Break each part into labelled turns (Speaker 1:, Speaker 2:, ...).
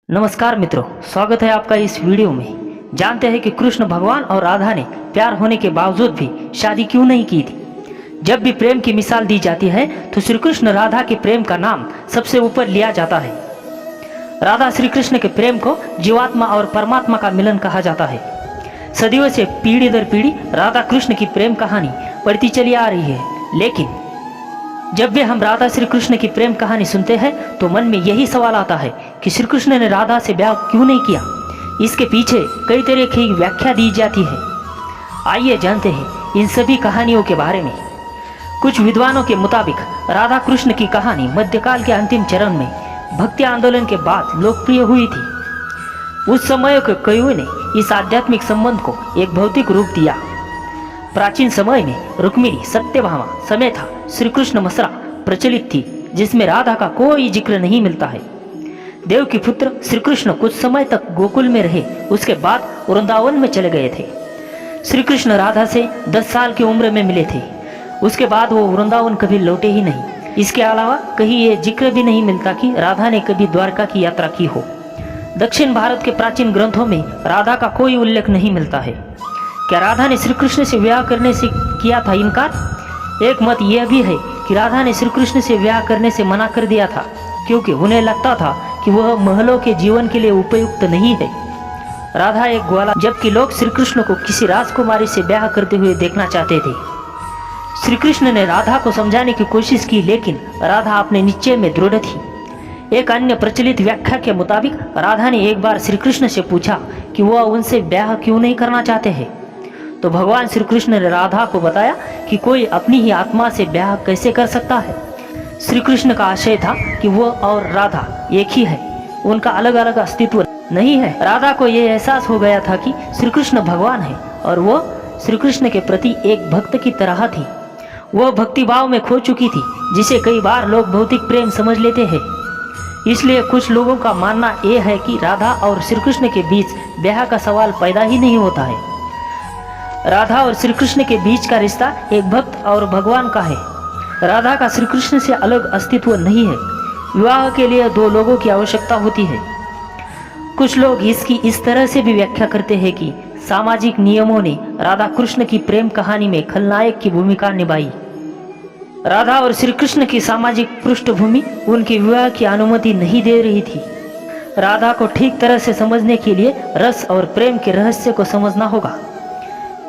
Speaker 1: नमस्कार मित्रों, स्वागत है आपका इस वीडियो में। जानते हैं कि कृष्ण भगवान और राधा ने प्यार होने के बावजूद भी शादी क्यों नहीं की थी। जब भी प्रेम की मिसाल दी जाती है तो श्री कृष्ण राधा के प्रेम का नाम सबसे ऊपर लिया जाता है। राधा श्री कृष्ण के प्रेम को जीवात्मा और परमात्मा का मिलन कहा जाता है। सदियों से पीढ़ी दर पीढ़ी राधा कृष्ण की प्रेम कहानी बढ़ती चली आ रही है, लेकिन जब भी हम राधा श्री कृष्ण की प्रेम कहानी सुनते हैं तो मन में यही सवाल आता है कि श्री कृष्ण ने राधा से ब्याह क्यों नहीं किया। इसके पीछे कई तरह की व्याख्या दी जाती है। आइए जानते हैं इन सभी कहानियों के बारे में। कुछ विद्वानों के मुताबिक राधा कृष्ण की कहानी मध्यकाल के अंतिम चरण में भक्ति आंदोलन के बाद लोकप्रिय हुई थी। उस समय के कवियों ने इस आध्यात्मिक संबंध को एक भौतिक रूप दिया। प्राचीन समय में रुक्मिणी, सत्यभामा समेत श्री कृष्ण मसरा प्रचलित थी, जिसमें राधा का कोई जिक्र नहीं मिलता है। देव की पुत्र श्री कृष्ण कुछ समय तक गोकुल में रहे, उसके बाद वृंदावन में चले गए थे। श्री कृष्ण राधा से 10 साल की उम्र में मिले थे। उसके बाद वो वृंदावन कभी लौटे ही नहीं। इसके अलावा कहीं ये जिक्र भी नहीं मिलता कि राधा ने कभी द्वारका की यात्रा की हो। दक्षिण भारत के प्राचीन ग्रंथों में राधा का कोई उल्लेख नहीं मिलता है। क्या राधा ने श्री कृष्ण से विवाह करने से किया था इनकार? एक मत यह भी है कि राधा ने श्री कृष्ण से विवाह करने से मना कर दिया था, क्योंकि उन्हें लगता था कि वह महलों के जीवन के लिए उपयुक्त नहीं है। राधा एक ग्वाला, जबकि लोग श्री कृष्ण को किसी राजकुमारी से ब्याह करते हुए देखना चाहते थे। श्री कृष्ण ने राधा को समझाने की कोशिश की, लेकिन राधा अपने निश्चय में दृढ़ थी। एक अन्य प्रचलित व्याख्या के मुताबिक राधा ने एक बार श्री कृष्ण से पूछा कि वह उनसे ब्याह क्यों नहीं करना चाहते हैं। तो भगवान श्री कृष्ण ने राधा को बताया कि कोई अपनी ही आत्मा से ब्याह कैसे कर सकता है। श्री कृष्ण का आशय था कि वो और राधा एक ही है, उनका अलग अलग अस्तित्व नहीं है। राधा को यह एहसास हो गया था कि श्री कृष्ण भगवान है और वो श्री कृष्ण के प्रति एक भक्त की तरह थी। वह भक्ति भाव में खो चुकी थी, जिसे कई बार लोग भौतिक प्रेम समझ लेते हैं। इसलिए कुछ लोगों का मानना यह है कि राधा और श्री कृष्ण के बीच ब्याह का सवाल पैदा ही नहीं होता है। राधा और श्री कृष्ण के बीच का रिश्ता एक भक्त और भगवान का है। राधा का श्री कृष्ण से अलग अस्तित्व नहीं है। विवाह के लिए 2 लोगों की आवश्यकता होती है। कुछ लोग इसकी इस तरह से भी व्याख्या करते हैं कि सामाजिक नियमों ने राधा कृष्ण की प्रेम कहानी में खलनायक की भूमिका निभाई। राधा और श्री कृष्ण की सामाजिक पृष्ठभूमि उनके विवाह की अनुमति नहीं दे रही थी। राधा को ठीक तरह से समझने के लिए रस और प्रेम के रहस्य को समझना होगा।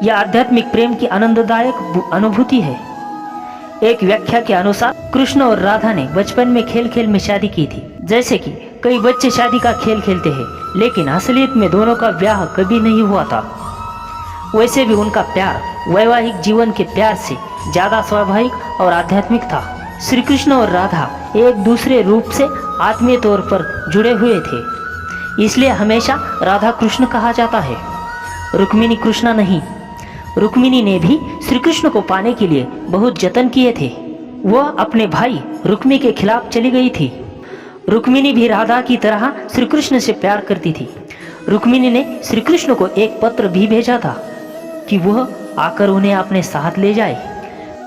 Speaker 1: यह आध्यात्मिक प्रेम की आनंददायक अनुभूति है। एक व्याख्या के अनुसार कृष्ण और राधा ने बचपन में खेल खेल में शादी की थी। जैसे कि कई बच्चे शादी का खेल खेलते हैं, लेकिन असलियत में दोनों का ब्याह कभी नहीं हुआ था। वैसे भी उनका प्यार वैवाहिक जीवन के प्यार से ज्यादा स्वाभाविक और आध्यात्मिक था। श्री कृष्ण और राधा एक दूसरे रूप से आत्मीय तौर पर जुड़े हुए थे, इसलिए हमेशा राधा कृष्ण कहा जाता है, रुक्मिणी कृष्णा नहीं। रुक्मिणी ने भी श्री कृष्ण को पाने के लिए बहुत जतन किए थे। वह अपने भाई रुक्मी के खिलाफ चली गई थी। रुक्मिणी भी राधा की तरह श्री कृष्ण से प्यार करती थी। रुक्मिणी ने श्री कृष्ण को एक पत्र भी भेजा था कि वह आकर उन्हें अपने साथ ले जाए।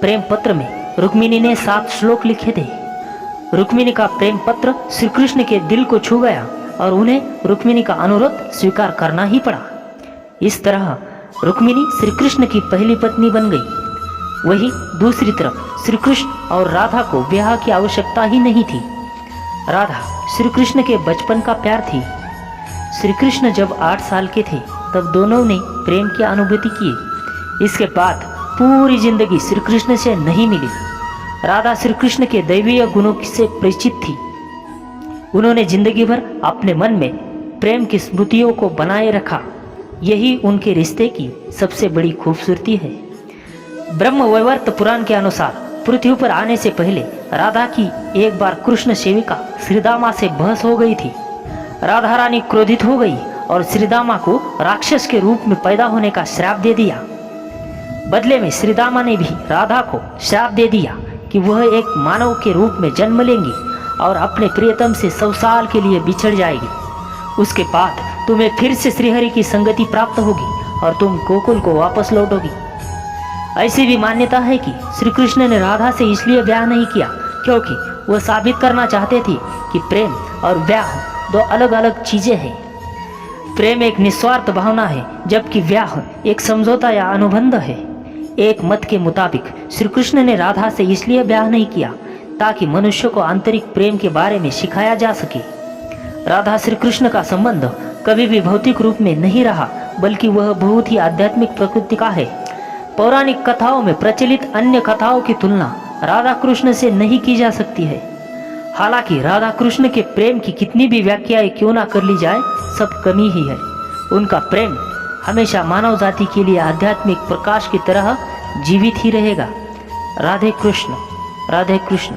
Speaker 1: प्रेम पत्र में रुक्मिणी ने 7 श्लोक लिखे थे। रुक्मिणी का प्रेम पत्र श्री कृष्ण के दिल को छू गया और उन्हें रुक्मिणी का अनुरोध स्वीकार करना ही पड़ा। इस तरह रुक्मिणी श्री कृष्ण की पहली पत्नी बन गई। वहीं दूसरी तरफ श्री कृष्ण और राधा को ब्याह की आवश्यकता ही नहीं थी। राधा श्री कृष्ण के बचपन का प्यार थी। श्री कृष्ण जब 8 साल के थे तब दोनों ने प्रेम की अनुभूति की। इसके बाद पूरी जिंदगी श्री कृष्ण से नहीं मिली। राधा श्री कृष्ण के दैवीय गुणों से परिचित थी। उन्होंने जिंदगी भर अपने मन में प्रेम की स्मृतियों को बनाए रखा। यही उनके रिश्ते की सबसे बड़ी खूबसूरती है। ब्रह्म वैवर्त पुराण के अनुसार पृथ्वी पर आने से पहले राधा की एक बार कृष्ण सेविका श्रीदामा से बहस हो गई थी। राधा रानी क्रोधित हो गई और श्रीदामा को राक्षस के रूप में पैदा होने का श्राप दे दिया। बदले में श्रीदामा ने भी राधा को श्राप दे दिया कि वह एक मानव के रूप में जन्म लेंगी और अपने प्रियतम से 100 साल के लिए बिछड़ जाएगी। उसके बाद तुम्हें फिर से श्रीहरि की संगति प्राप्त होगी और तुम गोकुल को वापस लौटोगी। ऐसी भी मान्यता है कि श्री कृष्ण ने राधा से इसलिए ब्याह नहीं किया क्योंकि वह साबित करना चाहते थे कि प्रेम और ब्याह दो अलग अलग चीजें हैं। प्रेम एक निस्वार्थ भावना है, जबकि ब्याह एक समझौता या अनुबंध है। एक मत के मुताबिक श्री कृष्ण ने राधा से इसलिए ब्याह नहीं किया ताकि मनुष्य को आंतरिक प्रेम के बारे में सिखाया जा सके। राधा श्री कृष्ण का संबंध कभी भी भौतिक रूप में नहीं रहा, बल्कि वह बहुत ही आध्यात्मिक प्रकृति का है। पौराणिक कथाओं में प्रचलित अन्य कथाओं की तुलना राधा कृष्ण से नहीं की जा सकती है। हालांकि राधा कृष्ण के प्रेम की कितनी भी व्याख्याएं क्यों ना कर ली जाए, सब कमी ही है। उनका प्रेम हमेशा मानव जाति के लिए आध्यात्मिक प्रकाश की तरह जीवित ही रहेगा। राधे कृष्ण, राधे कृष्ण।